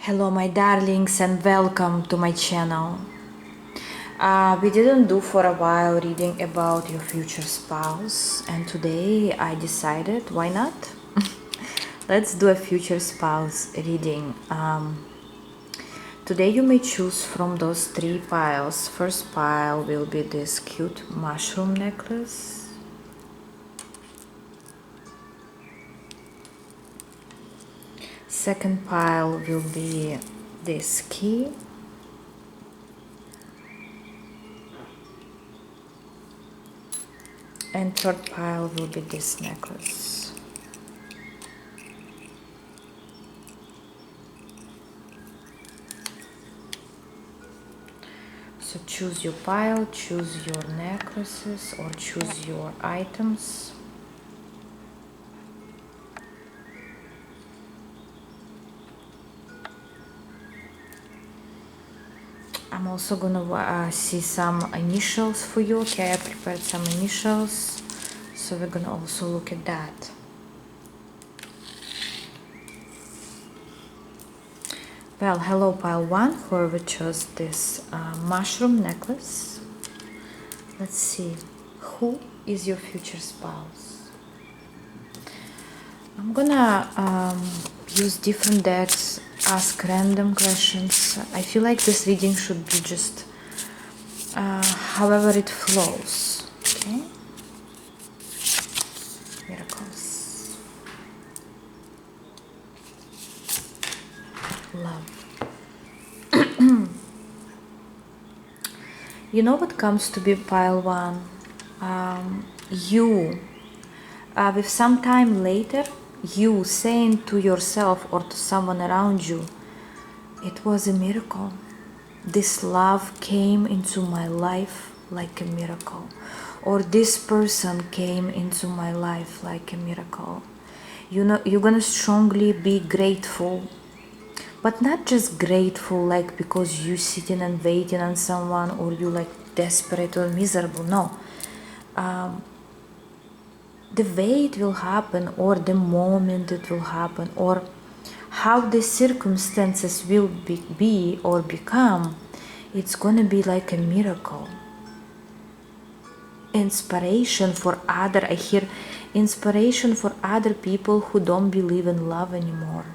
Hello my darlings and welcome to my channel. We didn't do for a while reading about your future spouse, and today I decided, why not? Let's do a future spouse reading. Today you may choose from those three piles. First pile will be this cute mushroom necklace. Second pile will be this key. And third pile will be this necklace. So choose your pile, choose your necklaces, or choose your items. I'm also gonna see some initials for you. Okay, I prepared some initials, so we're gonna also look at that. Well, hello pile 1, whoever chose this mushroom necklace. Let's see, who is your future spouse? I'm gonna use different decks, ask random questions. I feel like this reading should be just however it flows, okay? Miracles. Love. You know what comes to be pile 1? You, with some time later, you saying to yourself or to someone around you, it was a miracle. This love came into my life like a miracle. Or this person came into my life like a miracle. You know, you're gonna strongly be grateful, but not just grateful like because you sitting and waiting on someone or you like desperate or miserable. No, the way it will happen, or the moment it will happen, or how the circumstances will be or become, it's gonna be like a miracle. Inspiration for other, I hear inspiration for other people who don't believe in love anymore.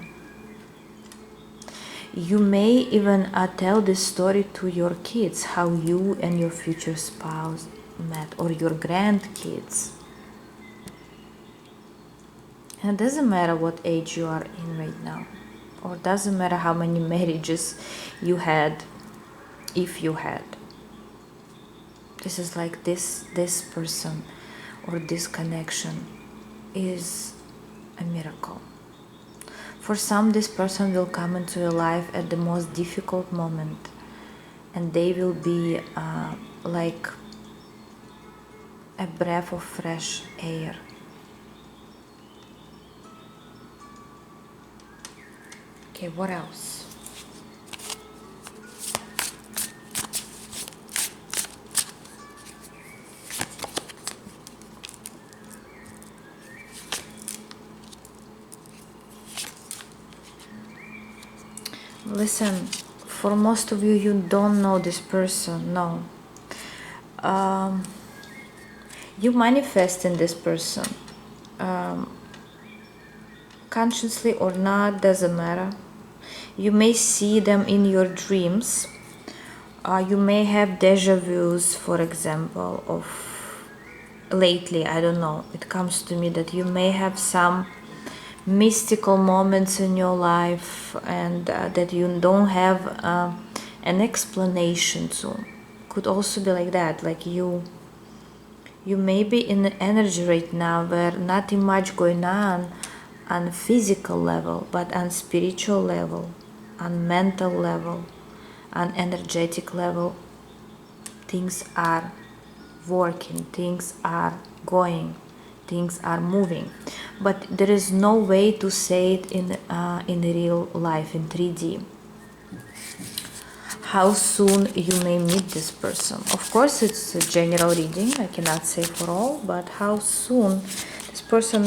You may even tell this story to your kids, how you and your future spouse met, or your grandkids. And it doesn't matter what age you are in right now, or doesn't matter how many marriages you had, if you had. This is like this person or this connection is a miracle. For some, this person will come into your life at the most difficult moment, and they will be like a breath of fresh air. Okay, what else? Listen, for most of you, you don't know this person, no. You manifest in this person. Consciously or not, doesn't matter. You may see them in your dreams. You may have deja vus, for example, of lately, I don't know, it comes to me that you may have some mystical moments in your life, and that you don't have an explanation to. Could also be like that, like you may be in an energy right now where nothing much going on physical level, but on spiritual level, on mental level, on energetic level, things are working, things are going, things are moving, but there is no way to say it in real life, in 3D. How soon you may meet this person? Of course, it's a general reading, I cannot say for all, but how soon this person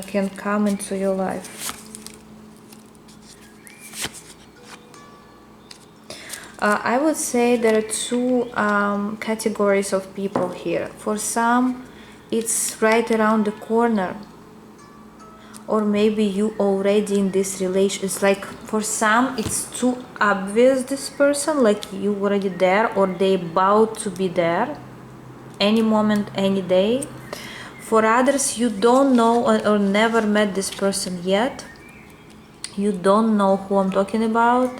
can come into your life? I would say there are two categories of people here. For some, it's right around the corner, or maybe you already in this relation. It's like for some it's too obvious, this person, like you already there, or they about to be there any moment, any day. For others, you don't know or never met this person yet. You don't know who I'm talking about,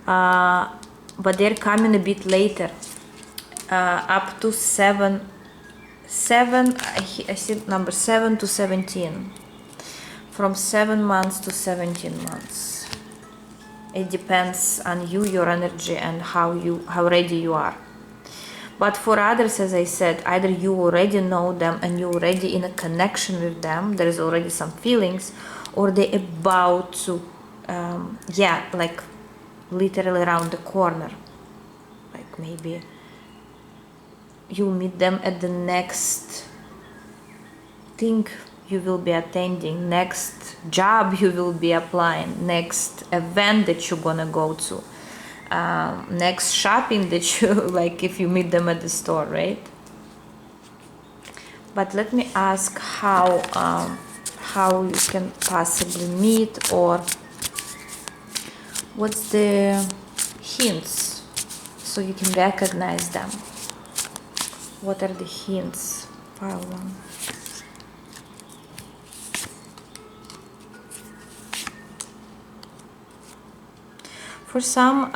but they're coming a bit later, up to seven. I see number 7 to 17. From 7 months to 17 months. It depends on you, your energy, and how ready you are. But for others, as I said, either you already know them and you're already in a connection with them, there is already some feelings, or they're about to, like literally around the corner. Like maybe you'll meet them at the next thing you will be attending, next job you will be applying, next event that you're gonna go to, next shopping that you like if you meet them at the store, right? But let me ask how you can possibly meet, or what's the hints so you can recognize them. What are the hints? Pile one. For some,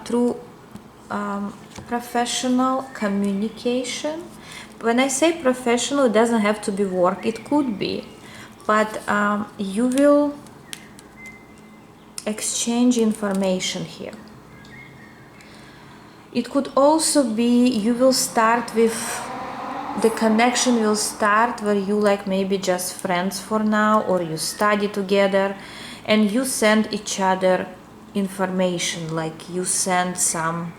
through professional communication. When I say professional, it doesn't have to be work, it could be, but you will exchange information here. It could also be you will start with, the connection will start where you like maybe just friends for now, or you study together and you send each other information, like you send some,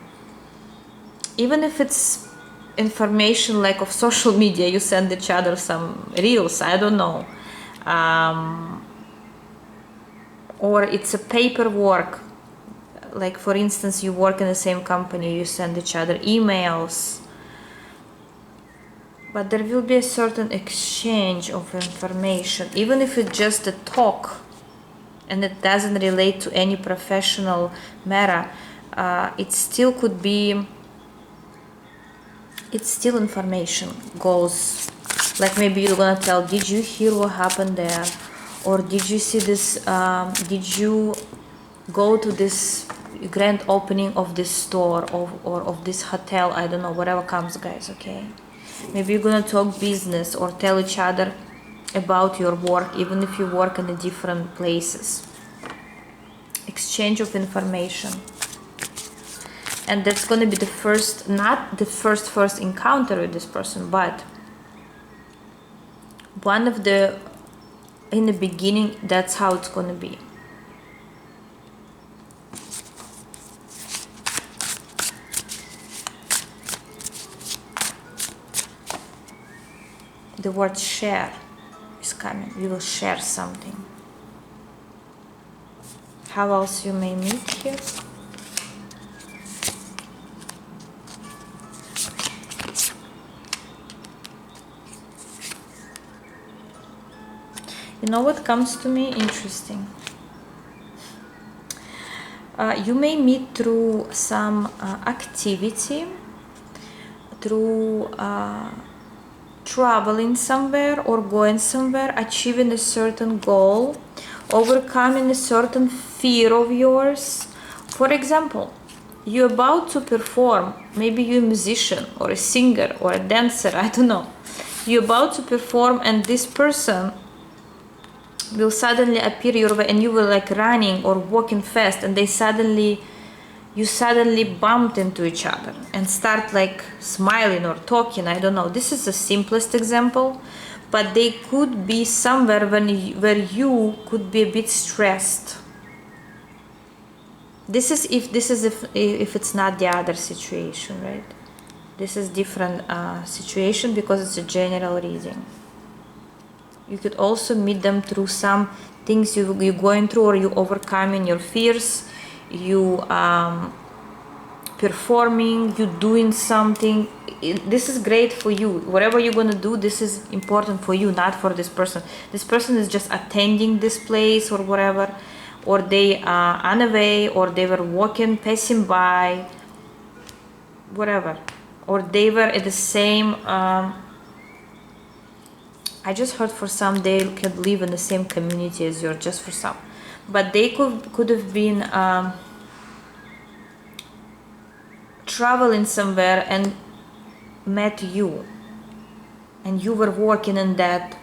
even if it's information like of social media, you send each other some reels, I don't know, or it's a paperwork, like for instance you work in the same company, you send each other emails, but there will be a certain exchange of information, even if it's just a talk and it doesn't relate to any professional matter. It still could be, it's still information goes, like maybe you're gonna tell, did you hear what happened there, or did you see this, did you go to this grand opening of this store, or of this hotel, I don't know, whatever comes, guys, okay? Maybe you're gonna talk business or tell each other about your work, even if you work in the different places. Exchange of information. And that's gonna be the first, not the first encounter with this person, but one of the, in the beginning, that's how it's gonna be. The word share is coming. We will share something. How else you may meet here? You know what comes to me? Interesting. You may meet through some activity, through traveling somewhere or going somewhere, achieving a certain goal, overcoming a certain fear of yours. For example, you're about to perform, maybe you're a musician or a singer or a dancer, I don't know. You're about to perform and this person will suddenly appear your way, and you were like running or walking fast, and you suddenly bumped into each other and start like smiling or talking, I don't know. This is the simplest example, but they could be somewhere where you could be a bit stressed. This is if it's not the other situation, right? This is different situation because it's a general reading. You could also meet them through some things you're going through, or you overcoming your fears, you performing, you doing something. This is great for you. Whatever you're gonna do, this is important for you, not for this person. This person is just attending this place or whatever, or they are on the way, or they were walking, passing by, whatever, or they were at the same I just heard for some they could live in the same community as yours, just for some, but they could have been traveling somewhere and met you, and you were working in that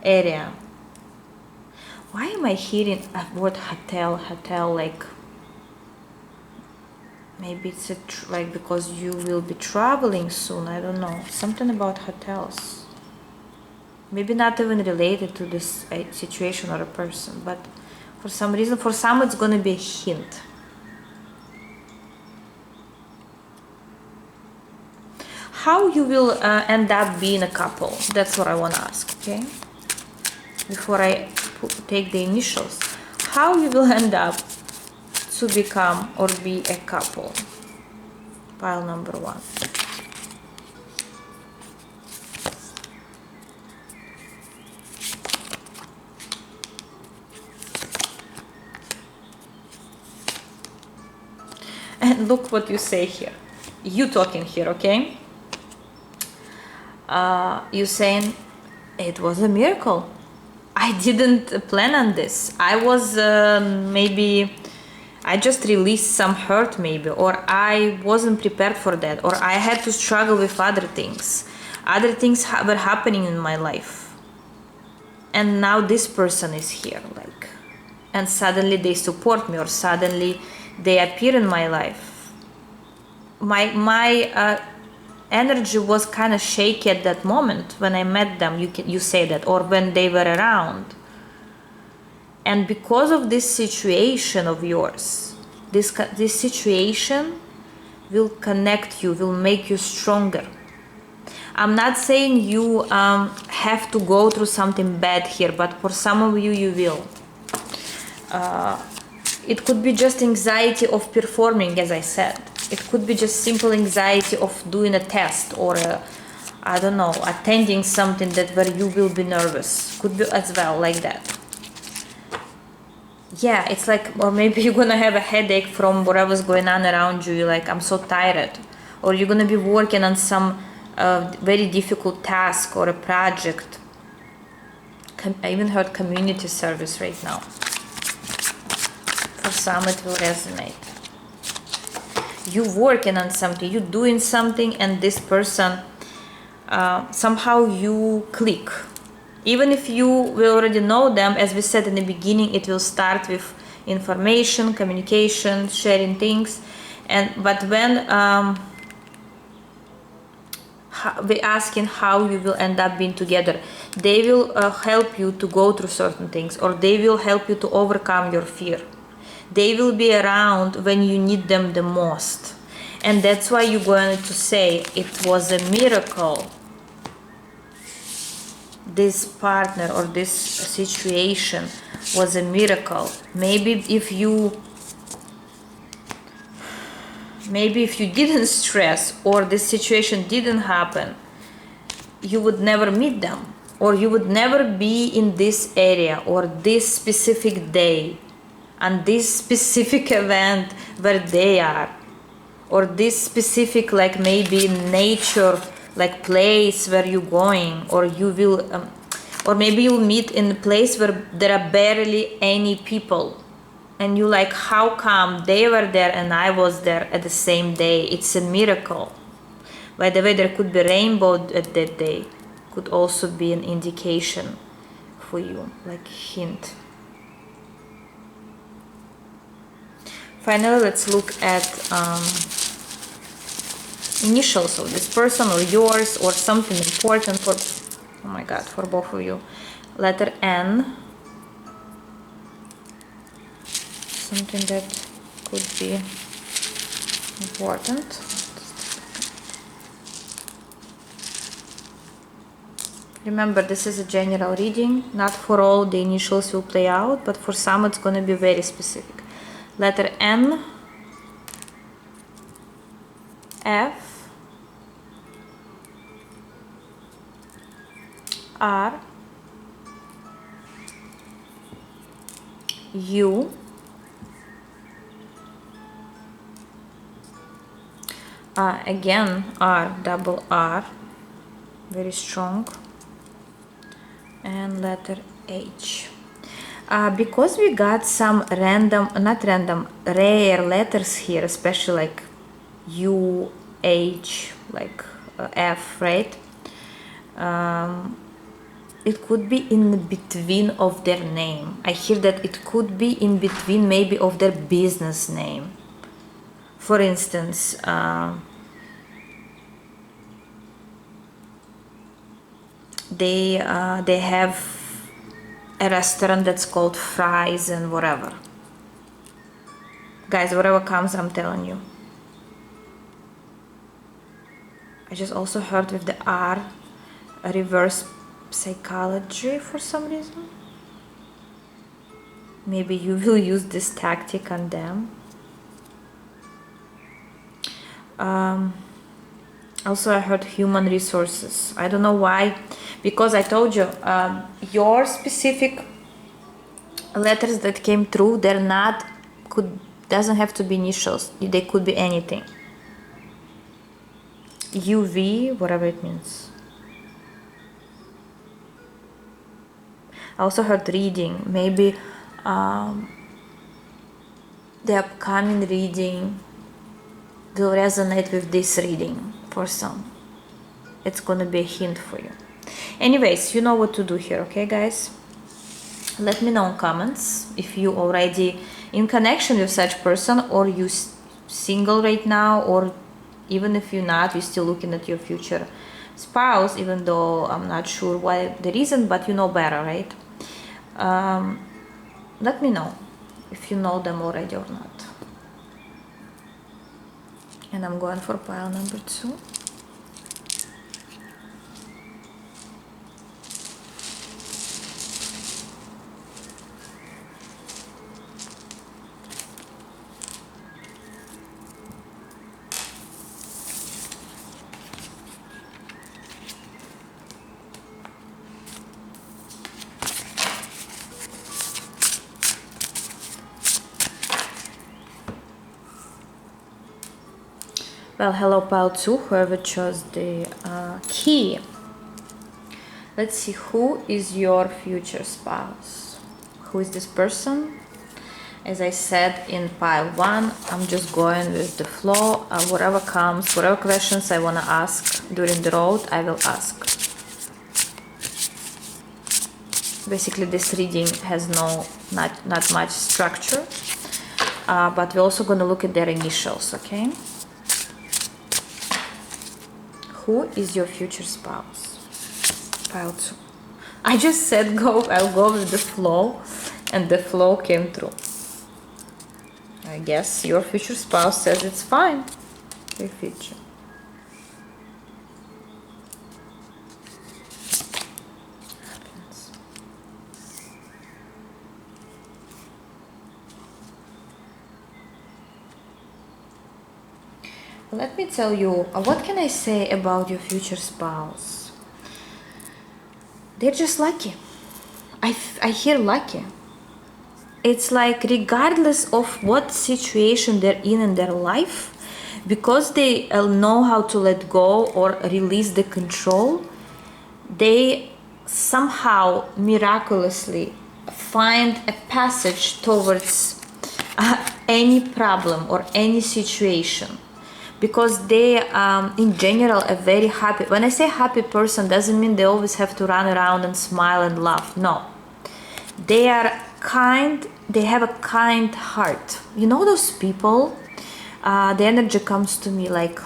area. Why am I hearing a word hotel, like maybe it's like because you will be traveling soon, I don't know, something about hotels, maybe not even related to this situation or a person, but for some reason, for some it's gonna be a hint. How you will end up being a couple, that's what I want to ask, okay, before I take the initials. How you will end up to become or be a couple, pile number 1. And look what you say here, you talking here, okay, you saying it was a miracle. I didn't plan on this. I was maybe I just released some hurt, maybe, or I wasn't prepared for that, or I had to struggle with other things. Other things were happening in my life, and now this person is here, like, and suddenly they support me, or suddenly they appear in my life. My energy was kind of shaky at that moment when I met them, you say that, or when they were around. And because of this situation of yours, this situation will connect you, will make you stronger. I'm not saying you have to go through something bad here, but for some of you, you will. It could be just anxiety of performing, as I said. It could be just simple anxiety of doing a test, or I don't know, attending something that where you will be nervous. Could be as well like that. Yeah, it's like, or maybe you're gonna have a headache from whatever's going on around you. You're like, I'm so tired. Or you're gonna be working on some very difficult task or a project. I even heard community service right now. For some it will resonate. You're working on something, you're doing something, and this person, somehow you click. Even if you will already know them, as we said in the beginning, it will start with information, communication, sharing things. But when we're asking how you will end up being together, they will help you to go through certain things, or they will help you to overcome your fear. They will be around when you need them the most. And that's why you're going to say it was a miracle. This partner or this situation was a miracle. Maybe if you didn't stress, or this situation didn't happen, you would never meet them, or you would never be in this area, or this specific day, and this specific event where they are, or this specific, like, maybe nature, like, place where you're going, or you will or maybe you'll meet in a place where there are barely any people, and you like, how come they were there and I was there at the same day? It's a miracle. By the way, there could be rainbow at that day, could also be an indication for you, like hint. Finally, let's look at initials of this person, or yours, or something important for, oh my god, for both of you. Letter N, something that could be important. Remember, this is a general reading. Not for all the initials will play out, but for some it's going to be very specific. Letter N, F R U again R, double R, very strong, and letter H. Because we got some random, not random, rare letters here, especially like U, H, like F, right? It could be in between of their name. I hear that it could be in between maybe of their business name. For instance, they have a restaurant that's called Fries and whatever. Guys, whatever comes, I'm telling you. I just also heard with the R, reverse psychology for some reason. Maybe you will use this tactic on them. Also, I heard human resources. I don't know why, because I told you, your specific letters that came through, they're not, doesn't have to be initials. They could be anything. UV, whatever it means. I also heard reading. Maybe the upcoming reading will resonate with this reading for some. It's gonna be a hint for you. Anyways, you know what to do here, okay, guys? Let me know in comments if you already in connection with such person, or you single right now, or even if you're not, you're still looking at your future spouse, even though I'm not sure why the reason, but you know better, right? Let me know if you know them already or not. And I'm going for pile number 2. Well, hello pile 2, whoever chose the key. Let's see, who is your future spouse? Who is this person? As I said in pile 1, I'm just going with the flow. Whatever comes, whatever questions I want to ask during the road, I will ask. Basically, this reading has not much structure, but we're also going to look at their initials, okay? Who is your future spouse? Pile 2. I just said I'll go with the flow, and the flow came through. I guess your future spouse says it's fine. Your future. Let me tell you, what can I say about your future spouse? They're just lucky. I hear lucky. It's like regardless of what situation they're in their life, because they know how to let go or release the control, they somehow miraculously find a passage towards any problem or any situation. Because they in general are very happy. When I say happy person, doesn't mean they always have to run around and smile and laugh. No, they are kind. They have a kind heart. You know those people, the energy comes to me like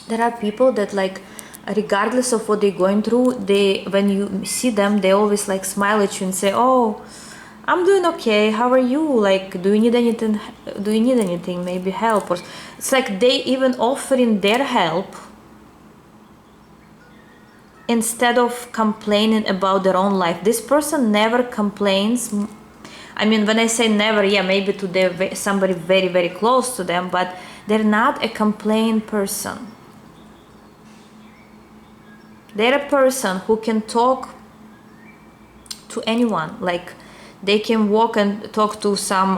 there are people that, like, regardless of what they're going through, when you see them, they always like smile at you and say, oh, I'm doing okay, how are you, like, do you need anything, maybe help? Or it's like they even offering their help instead of complaining about their own life. This person never complains. I mean, when I say never, yeah, maybe to somebody very, very close to them, but They're not a complaint person. They're a person who can talk to anyone. Like they can walk and talk to some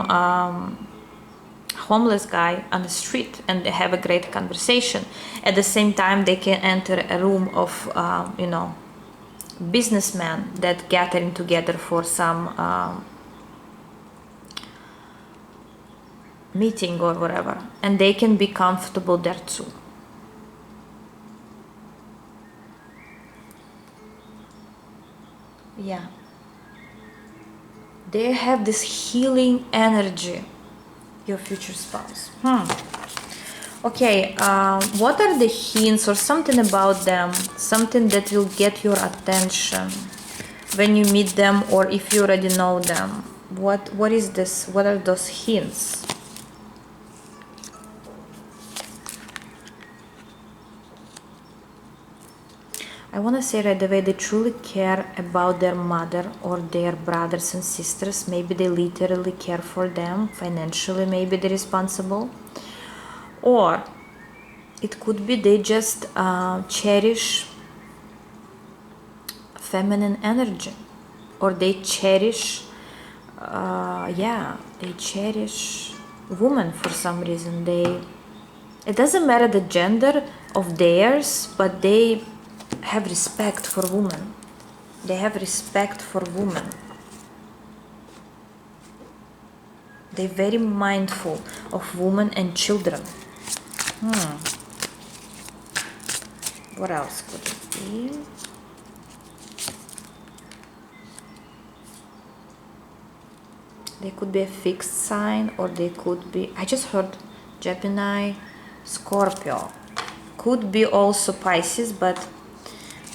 homeless guy on the street and they have a great conversation. At the same time, they can enter a room of businessmen that gathering together for some meeting or whatever, and they can be comfortable there too. Yeah, they have this healing energy, your future spouse. Okay, what are the hints or something about them, something that will get your attention when you meet them, or if you already know them? What is this? What are those hints? I want to say right away, they truly care about their mother or their brothers and sisters. Maybe they literally care for them financially, maybe they're responsible. Or it could be they just cherish feminine energy, or they cherish they cherish women for some reason. It doesn't matter the gender of theirs, but they have respect for women. They have respect for women. They're very mindful of women and children. What else could it be? They could be a fixed sign, or they could be, I just heard Gemini, Scorpio. Could be also Pisces, but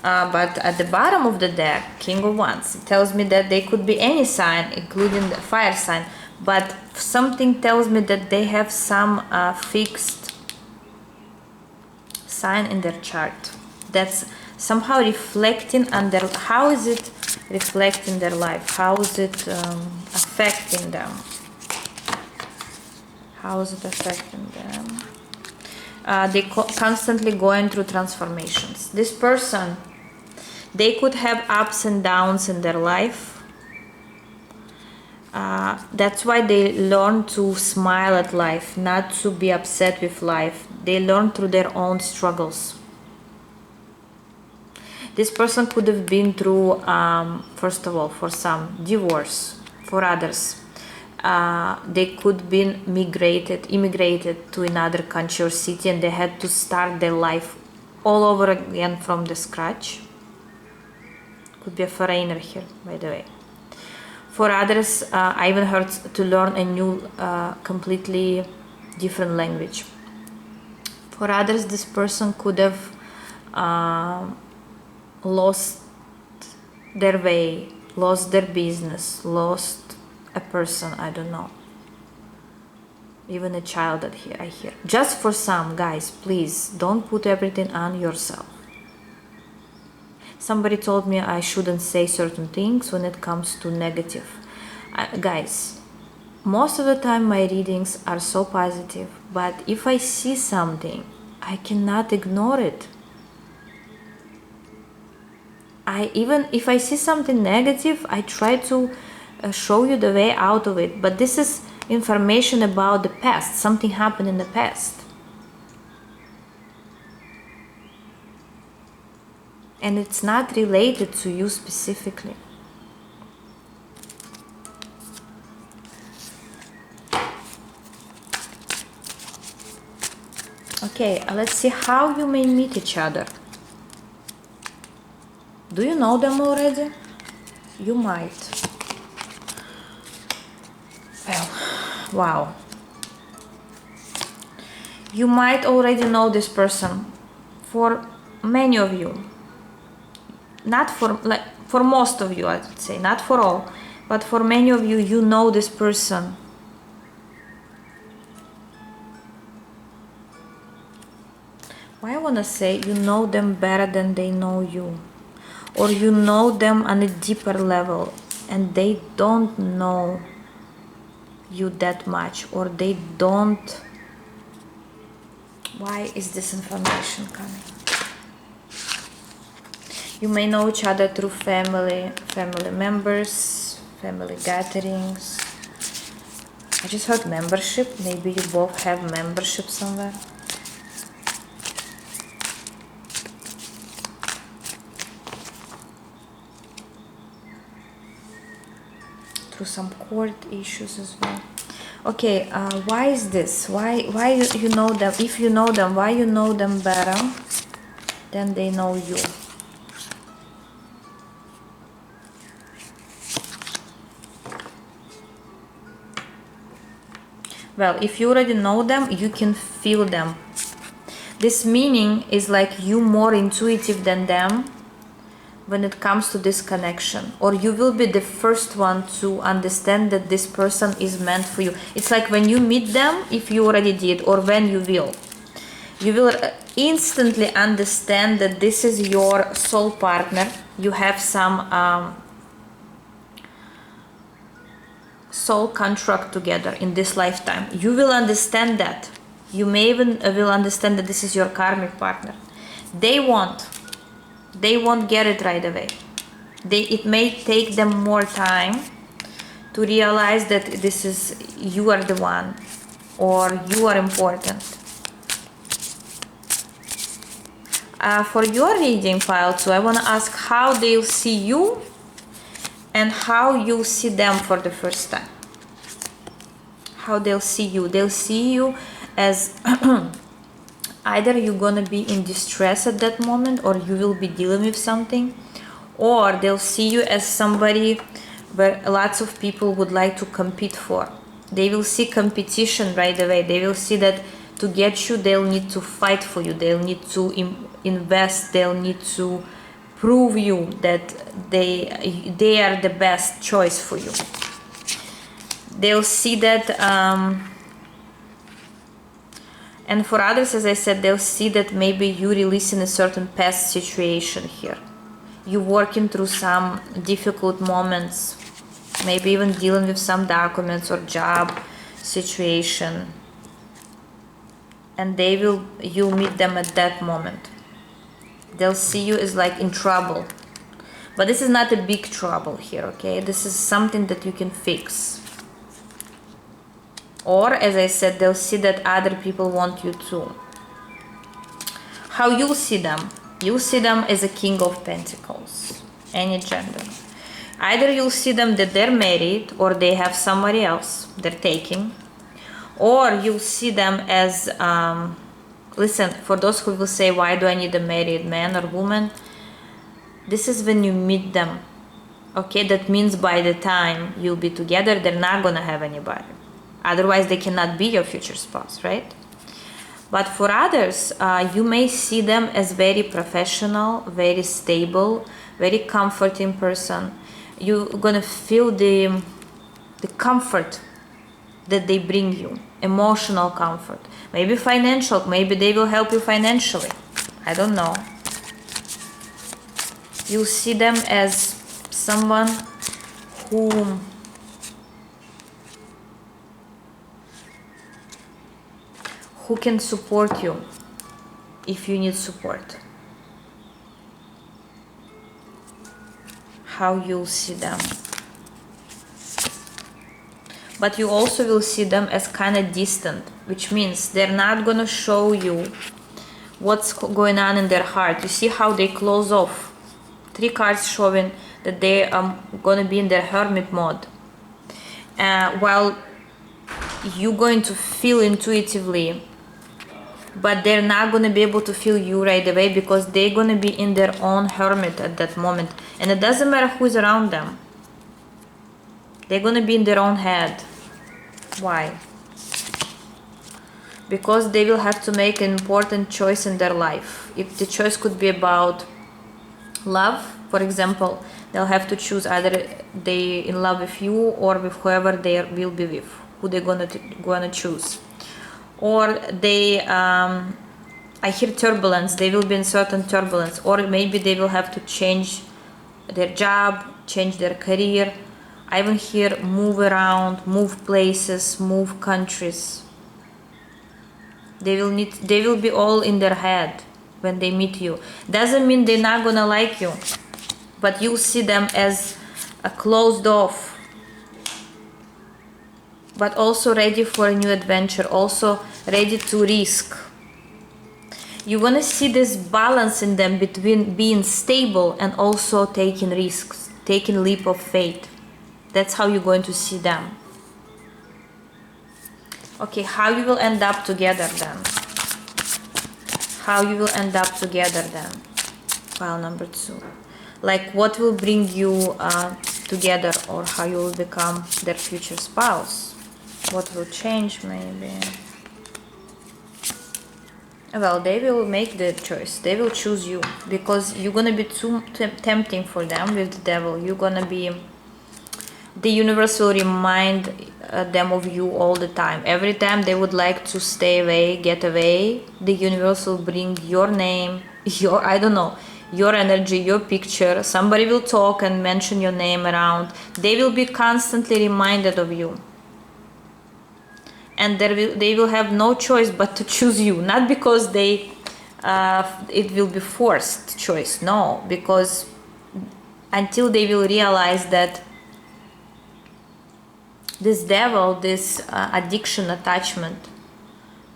at the bottom of the deck, King of Wands, it tells me that they could be any sign, including the fire sign, but something tells me that they have some fixed sign in their chart that's somehow reflecting on their, how is it reflecting their life, how is it affecting them, how is it affecting them? They constantly going through transformations. This person, they could have ups and downs in their life. That's why they learn to smile at life, not to be upset with life. They learn through their own struggles. This person could have been through, first of all, for some, divorce. For others, they could be immigrated to another country or city, and they had to start their life all over again from the scratch. Could be a foreigner here, by the way. For others, I even heard to learn a new, completely different language. For others, this person could have lost their way, lost their business, lost a person, I don't know. Even a child that I hear. Just for some, guys, please, don't put everything on yourself. Somebody told me I shouldn't say certain things when it comes to negative. Guys, most of the time my readings are so positive, but if I see something, I cannot ignore it. Even if I see something negative, I try to show you the way out of it. But this is information about the past. Something happened in the past. And it's not related to you specifically. Okay, let's see how you may meet each other. Do you know them already? You might. Well, wow. You might already know this person. For many of you. Not for, like, for most of you, I would say. Not for all. But for many of you, you know this person. Why I want to say you know them better than they know you. Or you know them on a deeper level and they don't know you that much, or they don't Why is this information coming? You may know each other through family members, family gatherings. I just heard membership. Maybe you both have membership somewhere. Through some court issues as well. Okay, why is this? Why you know them? If you know them, why you know them better than they know you? Well, if you already know them, you can feel them. This meaning is like you more intuitive than them when it comes to this connection, or you will be the first one to understand that this person is meant for you. It's like when you meet them, if you already did, or when you will instantly understand that this is your soul partner. You have some soul contract together in this lifetime. You will understand that. You may even will understand that this is your karmic partner. They won't get it right away. It may take them more time to realize that this is, you are the one, or you are important. For your reading pile too, I want to ask how they'll see you and how you see them for the first time. How they'll see you. They'll see you as either you're gonna be in distress at that moment, or you will be dealing with something, or they'll see you as somebody where lots of people would like to compete for. They will see competition right away. They will see that to get you, they'll need to fight for you. They'll need to invest. They'll need to prove you that they are the best choice for you. They'll see that, and for others, as I said, they'll see that maybe you releasing a certain past situation here. You working through some difficult moments, maybe even dealing with some documents or job situation, and you'll meet them at that moment. They'll see you as like in trouble, but this is not a big trouble here, okay? This is something that you can fix. Or, as I said, they'll see that other people want you too. How you'll see them? You'll see them as a King of Pentacles, any gender. Either you'll see them that they're married, or they have somebody else they're taking, or you'll see them as, listen, for those who will say, why do I need a married man or woman? This is when you meet them, okay? That means by the time you'll be together, they're not gonna have anybody. Otherwise, they cannot be your future spouse, right? But for others, you may see them as very professional, very stable, very comforting person. You're gonna feel the comfort that they bring you, emotional comfort, maybe financial, maybe they will help you financially. I don't know. You see them as someone who can support you if you need support. How you'll see them. But you also will see them as kind of distant, which means they're not gonna show you what's going on in their heart. You see how they close off. 3 cards showing that they are gonna be in their hermit mode. While you're going to feel intuitively, but they're not going to be able to feel you right away, because they're going to be in their own hermit at that moment. And it doesn't matter who's around them. They're going to be in their own head. Why? Because they will have to make an important choice in their life. If the choice could be about love, for example, they'll have to choose either they in love with you or with whoever they will be with, who they're gonna choose. Or they, I hear turbulence, they will be in certain turbulence, or maybe they will have to change their job, change their career. I even hear move around, move places, move countries. They will be all in their head when they meet you. Doesn't mean they're not gonna like you, but you see them as a closed off, but also ready for a new adventure, also ready to risk. You're gonna see this balance in them between being stable and also taking risks, taking leap of faith. That's how you're going to see them. Okay, how you will end up together then? How you will end up together then? Pile number 2. Like what will bring you together, or how you will become their future spouse? What will change maybe? Well, they will make the choice. They will choose you because you're gonna be too tempting for them with the devil. You're gonna be... The universe will remind them of you all the time. Every time they would like to stay away, get away, the universe will bring your name, your, I don't know, your energy, your picture. Somebody will talk and mention your name around. They will be constantly reminded of you. And they will have no choice but to choose you. Not because it will be forced choice. No, because until they will realize that this devil, this addiction, attachment,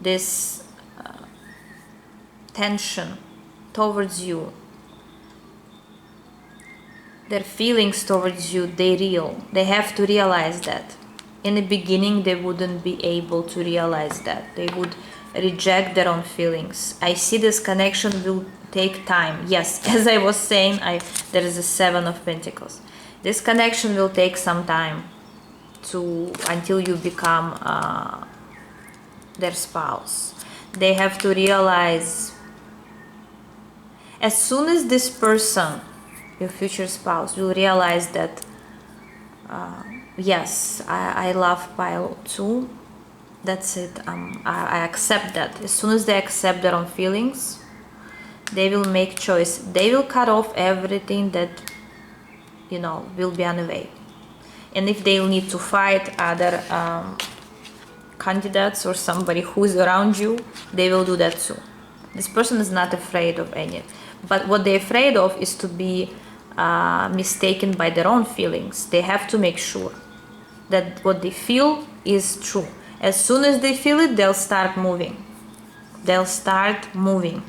this tension towards you, their feelings towards you, they're real. They have to realize that. In the beginning, they wouldn't be able to realize that. They would reject their own feelings. I see this connection will take time. Yes, as I was saying, there is a 7 of Pentacles. This connection will take some time until you become their spouse. They have to realize, as soon as this person, your future spouse, will realize that yes, I love pile 2, that's it, I accept that. As soon as they accept their own feelings, they will make choice. They will cut off everything that, you know, will be on the way. And if they'll need to fight other candidates or somebody who's around you, they will do that too. This person is not afraid of any. But what they're afraid of is to be mistaken by their own feelings. They have to make sure that what they feel is true. As soon as they feel it, they'll start moving. They'll start moving.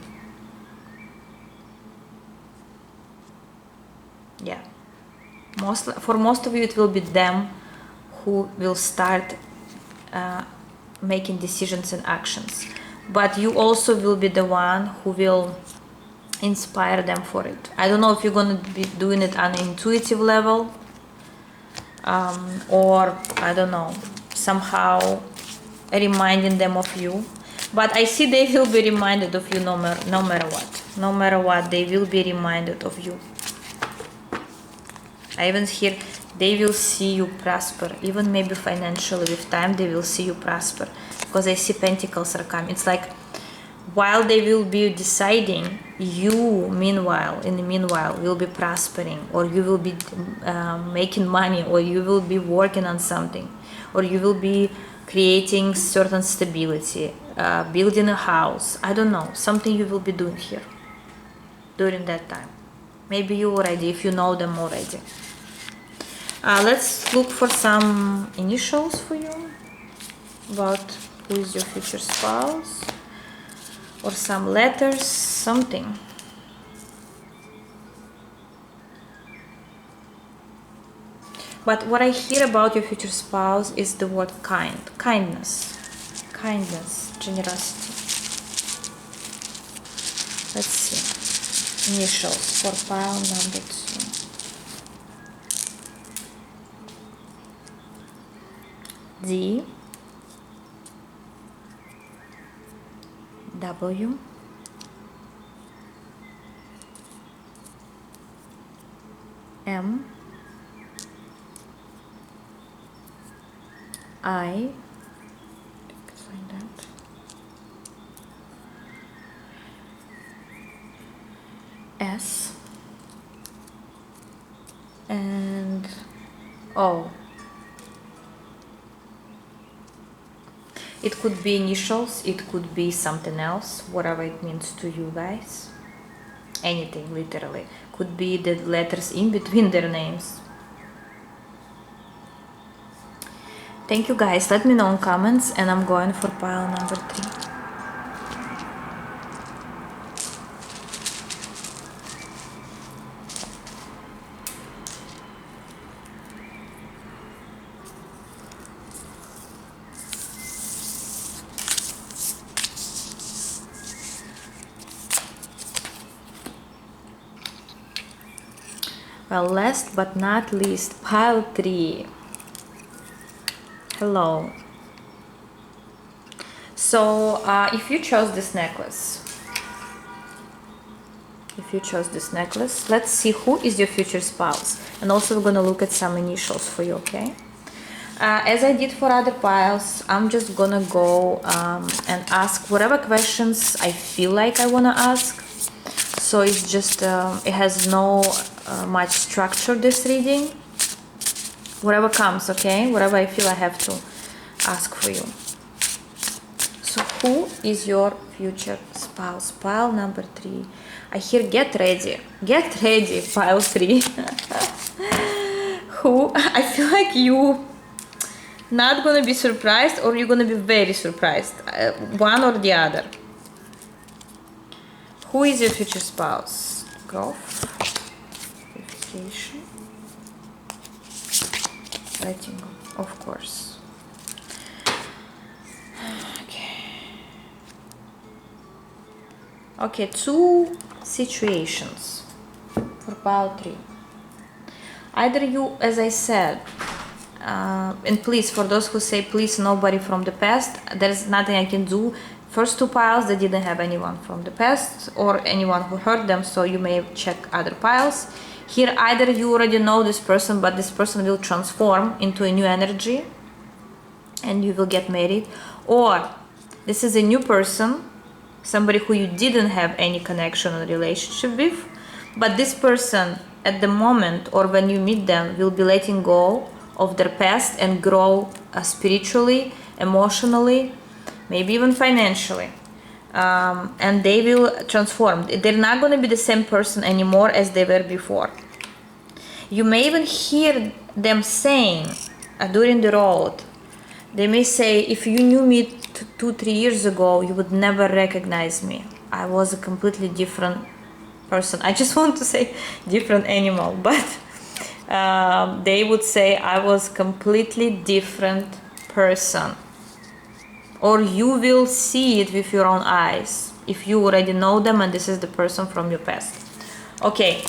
Yeah. For most of you, it will be them who will start making decisions and actions. But you also will be the one who will inspire them for it. I don't know if you're going to be doing it on an intuitive level, or I don't know, somehow reminding them of you. But I see they will be reminded of you no matter what. No matter what, they will be reminded of you. I even hear they will see you prosper, even maybe financially. With time, they will see you prosper, because I see Pentacles are coming. It's like, while they will be deciding, you, meanwhile, in the meanwhile, will be prospering, or you will be making money, or you will be working on something, or you will be creating certain stability, building a house. I don't know, something you will be doing here during that time. Maybe you already, if you know them already. Let's look for some initials for you about who is your future spouse, or some letters, something. But what I hear about your future spouse is the word kindness, generosity. Let's see. Initials for pile number 2. D, W, M, I, find that, S, and O. It could be initials, it could be something else, whatever it means to you guys. Anything, literally. Could be the letters in between their names. Thank you guys, let me know in comments, and I'm going for pile number 3. Well, last but not least, pile 3. Hello. So, if you chose this necklace, let's see who is your future spouse. And also we're gonna look at some initials for you, okay? As I did for other piles, I'm just gonna go and ask whatever questions I feel like I wanna ask. So it's just, it has no much structure, this reading. Whatever comes, okay? Whatever I feel I have to ask for you. So who is your future spouse? Pile number 3. I hear get ready, pile 3. Who? I feel like you not gonna be surprised, or you're gonna be very surprised. One or the other. Who is your future spouse? Growth, verification, letting go, of course. Okay, 2 situations for pile 3. Either you, as I said, and please, for those who say please nobody from the past, there's nothing I can do. First 2 piles, they didn't have anyone from the past or anyone who hurt them, so you may check other piles. Here, either you already know this person, but this person will transform into a new energy and you will get married, or this is a new person, somebody who you didn't have any connection or relationship with, but this person at the moment or when you meet them will be letting go of their past and grow spiritually, emotionally, maybe even financially, and they will transform. They're not going to be the same person anymore as they were before. You may even hear them saying during the road, they may say, if you knew me 2-3 years ago, you would never recognize me. I was a completely different person. I just want to say different animal, but they would say I was completely different person. Or you will see it with your own eyes if you already know them and this is the person from your past. Okay,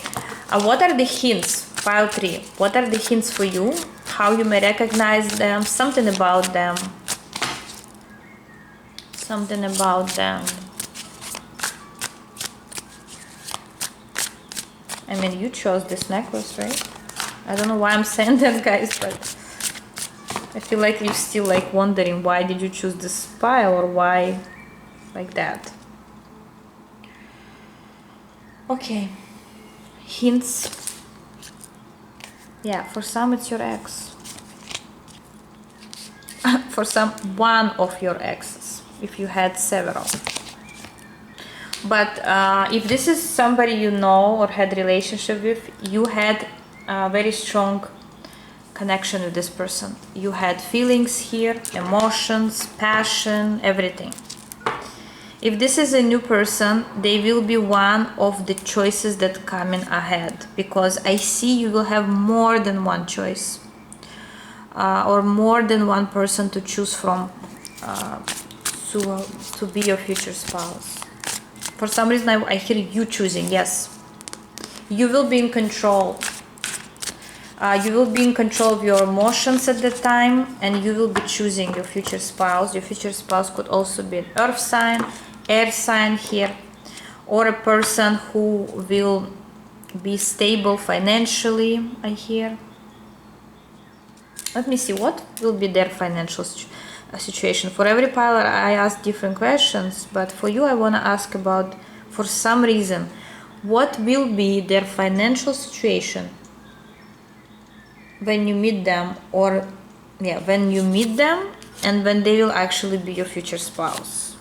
what are the hints? Pile 3. What are the hints for you? How you may recognize them? Something about them. Something about them. I mean, you chose this necklace, right? I don't know why I'm saying that, guys, but I feel like you're still like wondering why did you choose this pile or why like that. Okay, hints. Yeah, for some it's your ex. For some, one of your exes, if you had several. But if this is somebody you know or had relationship with, you had a very strong connection with this person. You had feelings here, emotions, passion, everything. If this is a new person, they will be one of the choices that coming ahead, because I see you will have more than one choice or more than one person to choose from to be your future spouse. For some reason I hear you choosing. Yes, you will be in control. You will be in control of your emotions at the time, and you will be choosing your future spouse. Your future spouse could also be an earth sign, air sign here, or a person who will be stable financially, I hear. Let me see, what will be their financial situation. For every pile I ask different questions, but for you I want to ask about, for some reason, what will be their financial situation when you meet them, or yeah, when you meet them, and when they will actually be your future spouse.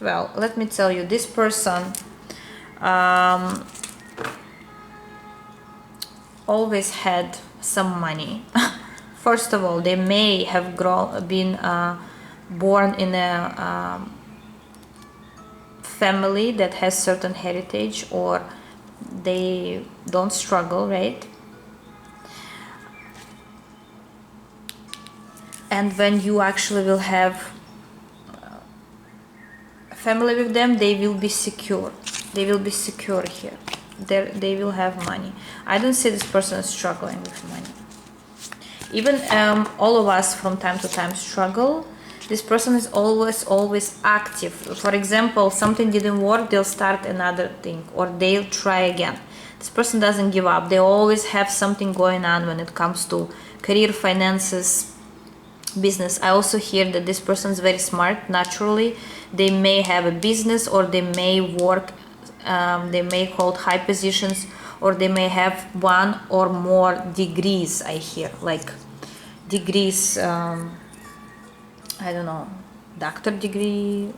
Well, let me tell you, this person always had some money. First of all, they may have been born in a family that has certain heritage, or they don't struggle, right? And when you actually will have a family with them, they will be secure. They will be secure here. They will have money. I don't see this person struggling with money. Even all of us from time to time struggle. This person is always active. For example, something didn't work, they'll start another thing, or they'll try again. This person doesn't give up. They always have something going on when it comes to career, finances, business. I also hear that this person is very smart naturally. They may have a business, or they may work, they may hold high positions, or they may have one or more degrees. I hear like degrees, I don't know, doctor degree,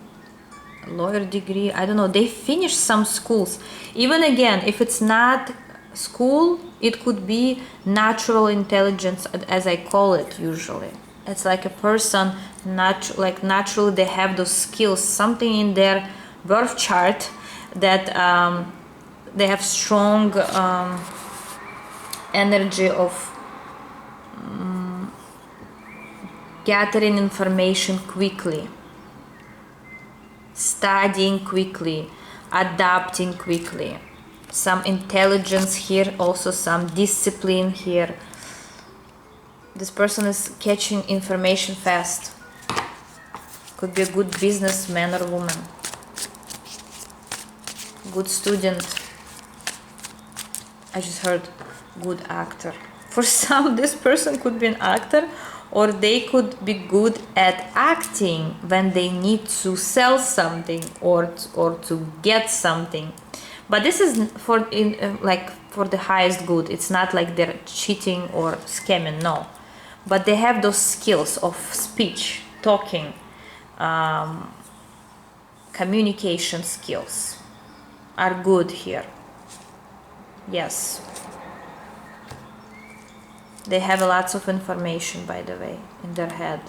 lawyer degree, I don't know. They finish some schools. Even again, if it's not school, it could be natural intelligence, as I call it usually. It's like a person, naturally they have those skills, something in their birth chart that they have strong energy of gathering information quickly, studying quickly, adapting quickly. Some intelligence here, also some discipline here. This person is catching information fast. Could be a good businessman or woman. Good student. I just heard good actor. For some, this person could be an actor, or they could be good at acting when they need to sell something or to get something. But this is for the highest good. It's not like they're cheating or scamming, no. But they have those skills of speech, talking, communication skills are good here. Yes. They have lots of information, by the way, in their head.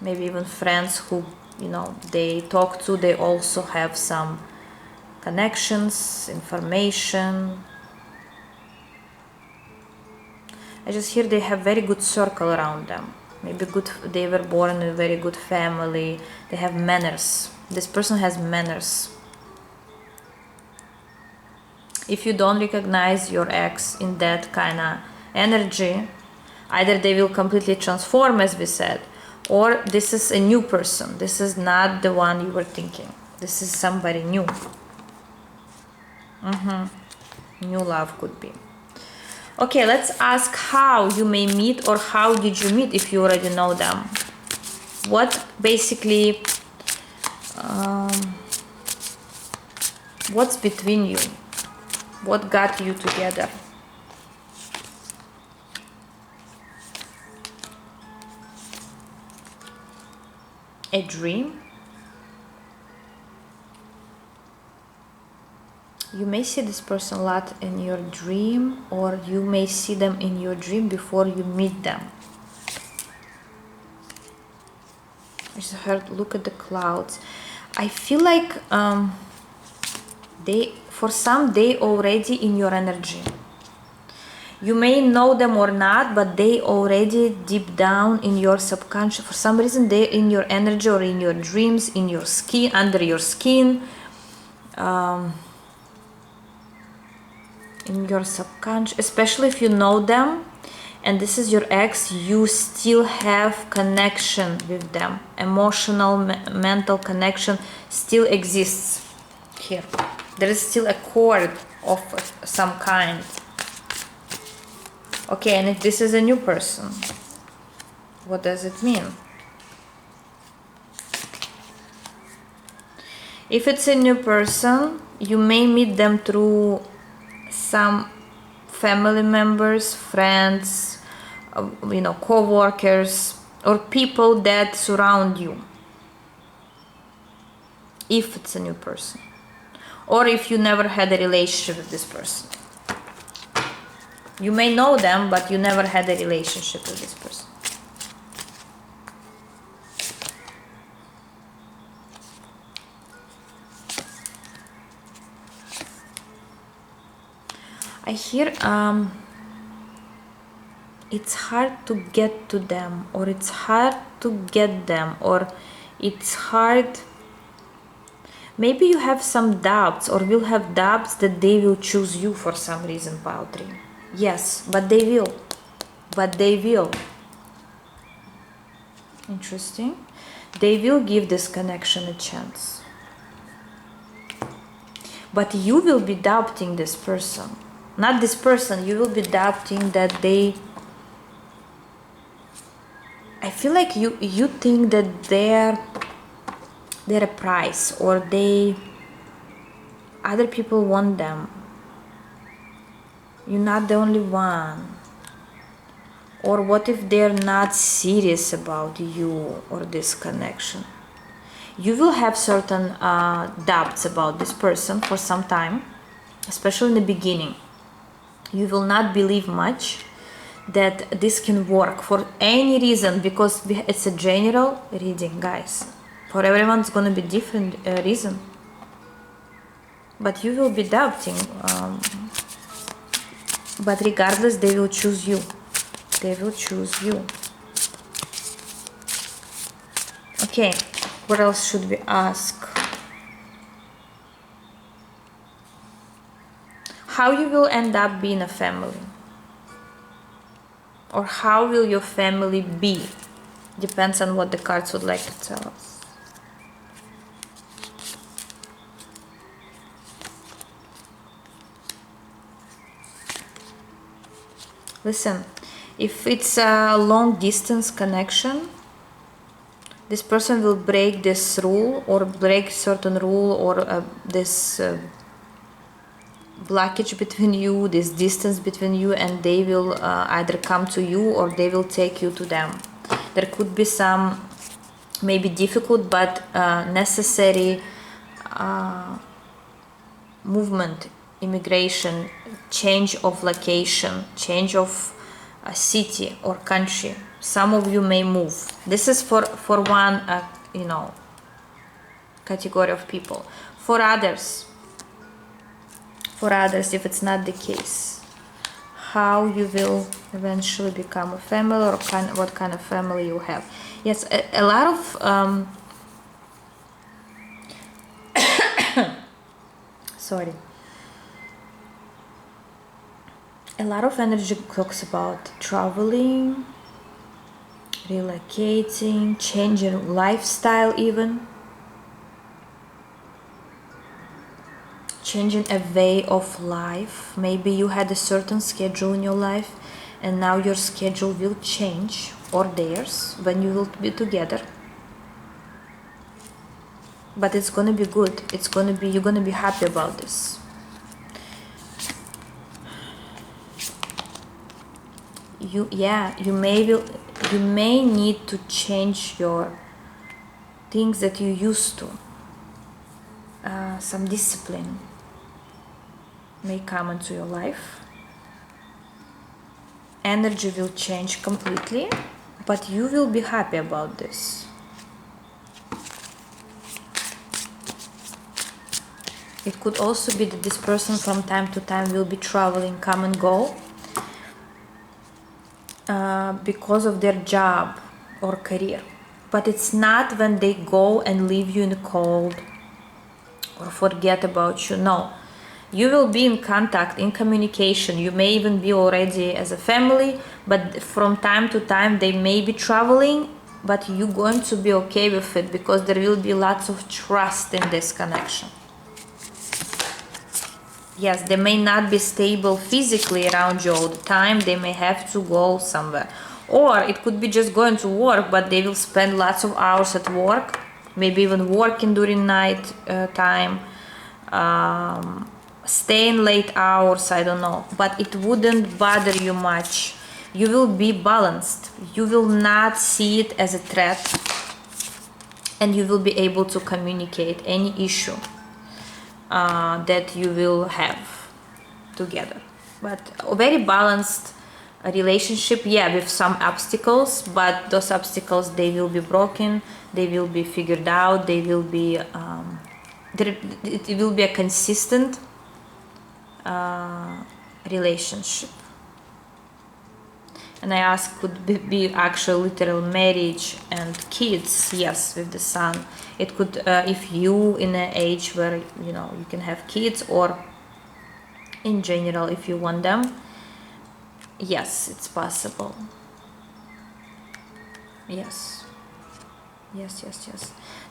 Maybe even friends who, they talk to, they also have some connections, information. I just hear they have very good circle around them. Maybe they were born in a very good family. They have manners. This person has manners. If you don't recognize your ex in that kind of energy, either they will completely transform, as we said, or this is a new person. This is not the one you were thinking. This is somebody new. New love could be. Okay, let's ask how you may meet, or how did you meet if you already know them. What basically, what's between you? What got you together? A dream? You may see this person a lot in your dream, or you may see them in your dream before you meet them. I just heard, look at the clouds. I feel like for some, they already in your energy. You may know them or not, but they already deep down in your subconscious. For some reason, they're in your energy, or in your dreams, in your skin, under your skin. In your subconscious, especially if you know them and this is your ex, you still have connection with them. Emotional, mental connection still exists here. There is still a cord of some kind. Okay, and if this is a new person, what does it mean? If it's a new person, you may meet them through some family members, friends, co-workers, or people that surround you, if it's a new person, or if you never had a relationship with this person. You may know them, but you never had a relationship with this person. I hear it's hard to get to them, or it's hard to get them, or it's hard. Maybe you have some doubts, or will have doubts that they will choose you for some reason, pile 3. Yes, but they will. But they will. Interesting. They will give this connection a chance. But you will be doubting this person. Not this person, you will be doubting that they... I feel like you think that they're a prize, or other people want them. You're not the only one. Or what if they're not serious about you or this connection? You will have certain doubts about this person for some time, especially in the beginning. You will not believe much that this can work for any reason, because it's a general reading, guys. For everyone it's going to be different reason. But you will be doubting. But regardless, they will choose you. They will choose you. Okay, what else should we ask? How you will end up being a family? Or how will your family be? Depends on what the cards would like to tell us. Listen, if it's a long distance connection, this person will break this rule, or break certain rule, or this blockage between you, this distance between you, and they will either come to you or they will take you to them. There could be some maybe difficult but necessary movement, immigration, change of location, change of a city or country. Some of you may move. This is for one category of people. For others, if it's not the case, how you will eventually become a family, or what kind of family you have. Yes, a lot of sorry. A lot of energy talks about traveling, relocating, changing lifestyle, even changing a way of life. Maybe you had a certain schedule in your life and now your schedule will change, or theirs, when you will be together. But it's gonna be good. You're gonna be happy about this. You may need to change your things that you used to. Some discipline may come into your life. Energy will change completely, but you will be happy about this. It could also be that this person from time to time will be traveling, come and go, because of their job or career. But it's not when they go and leave you in the cold or forget about you. No, you will be in contact, in communication. You may even be already as a family, but from time to time they may be traveling, but you're going to be okay with it, because there will be lots of trust in this connection. Yes, they may not be stable physically around you all the time. They may have to go somewhere. Or it could be just going to work, but they will spend lots of hours at work, maybe even working during night time. staying late hours, I don't know, but it wouldn't bother you much. You will be balanced. You will not see it as a threat, and you will be able to communicate any issue that you will have together. But a very balanced relationship, yeah, with some obstacles, but those obstacles, they will be broken, they will be figured out, they will be it will be a consistent relationship. And I asked, could be actual literal marriage and kids? Yes, with the son. It could, if you in an age where you can have kids, or in general if you want them. Yes, it's possible. Yes. Yes.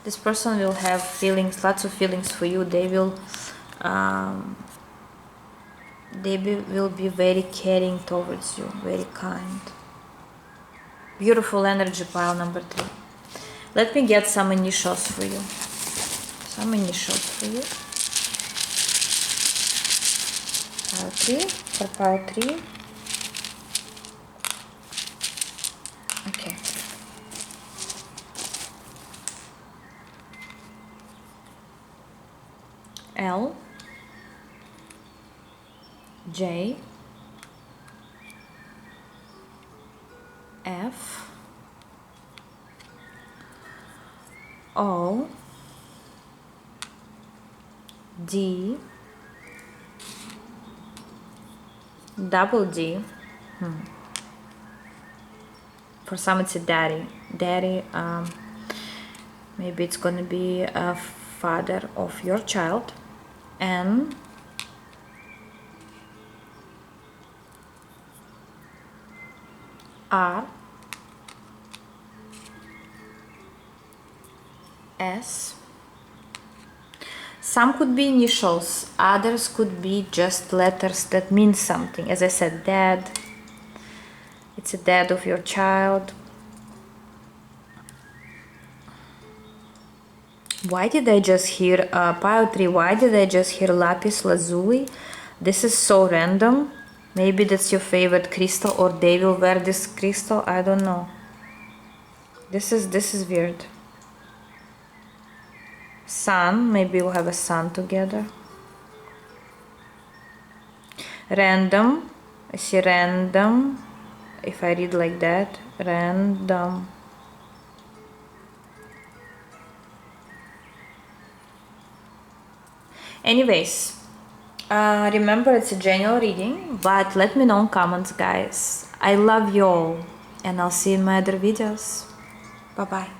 This person will have feelings, lots of feelings for you. They will will be very caring towards you, very kind. Beautiful energy, pile number 3. Let me get some initials for you. Pile 3, for pile 3. Okay. L, J, F, O, D, double D. For some it's a daddy. Maybe it's gonna be a father of your child. N, R, S. Some could be initials, others could be just letters that mean something. As I said, dad. It's a dad of your child. Why did I just hear pile 3? Why did I just hear lapis lazuli? This is so random. Maybe that's your favorite crystal, or they will wear this crystal. I don't know. This is weird. Sun. Maybe we'll have a sun together. Random. I see random. If I read like that, random. Anyways, remember it's a general reading, but let me know in comments, guys. I love you all, and I'll see you in my other videos. Bye bye.